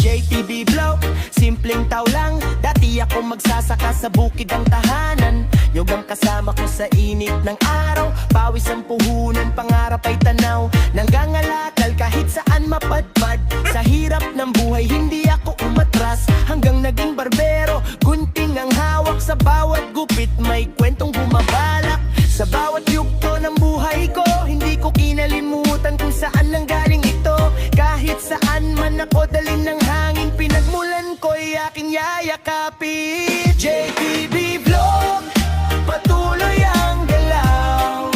JTB Block, simpleng tao lang. Dati ako magsasaka sa bukid ang tahanan. Nyog ang kasama ko sa init ng araw. Pawis ang puhunan, pangarap ay tanaw. Nanggangalakal kahit saan mapadpad. Sa hirap ng buhay hindi ako umatras. Hanggang naging barbero, gunting ang hawak. Sa bawat gupit may kwentong bumabalak. Sa bawat yugto ng buhay ko, hindi ko kinalimutan kung saan nang galing ito. Kahit saan man ako dalin ng hangin, pinagmulan ko'y aking yayakapin. JTB Vlog, patuloy ang galaw.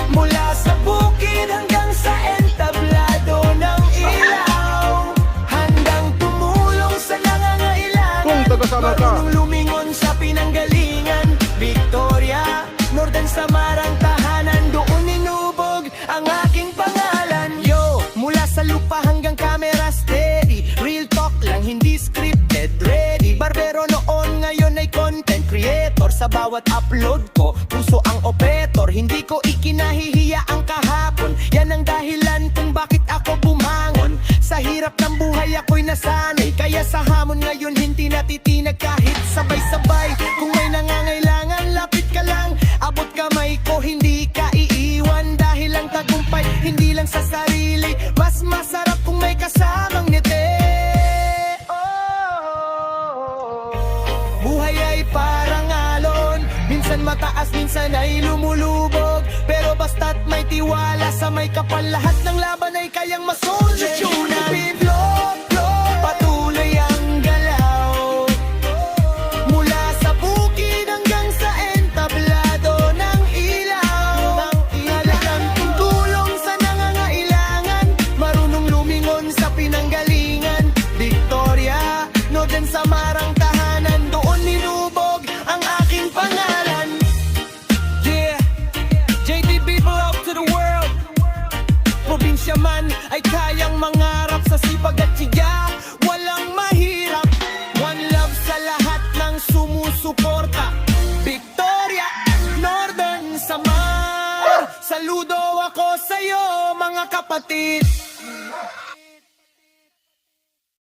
Mula sa bukid hanggang sa entablado ng ilaw. Handang tumulong sa nangangailangan. Kung taga-sana ka, marunong lumingon sa pinanggalingan. Victoria, Northern Samarang tahanan. Doon inubog ang aking pangalan. Yo, mula sa lupa hanggang camera steady. Real talk lang, hindi scripted, ready. Barbero noon, ngayon ay content creator. Sa bawat upload ko, puso ang operator. Hindi ko ikinahihiya ang kahapon. Yan ang dahilan kung bakit ako bumangon. Sa hirap ng buhay ako'y nasanay. Kaya sa hamon ngayon hindi natitinag kahit sabay-sabay. Kung may nangangailangan, lapit ka lang. Abot kamay ko, hindi ka iiwan. Dahil ang tagumpay, hindi lang sa sarili. Mas masarap kung may kasamang ngiti. Buhay ay parang alon. Minsan mataas, minsan ay lumulubog. Pero basta't may tiwala sa may kapal, lahat ng laban ay kayang masolusyonan. Vlog, patuloy ang galaw. Mula sa bukid hanggang sa entablado ng ilaw. Halagang tutulong sa nangangailangan. Marunong lumingon sa pinanggalingan. Victoria, Northern Samarang tahanan. Doon ninubog ang aking pangalan. Yeah, JTB Vlog to the world. Probinsya man ay kayang mangarap. Sa sipag at tiyaga, walang mahirap. One love sa lahat ng sumusuporta. Victoria, Northern Samar. Saludo ako sa'yo mga kapatid.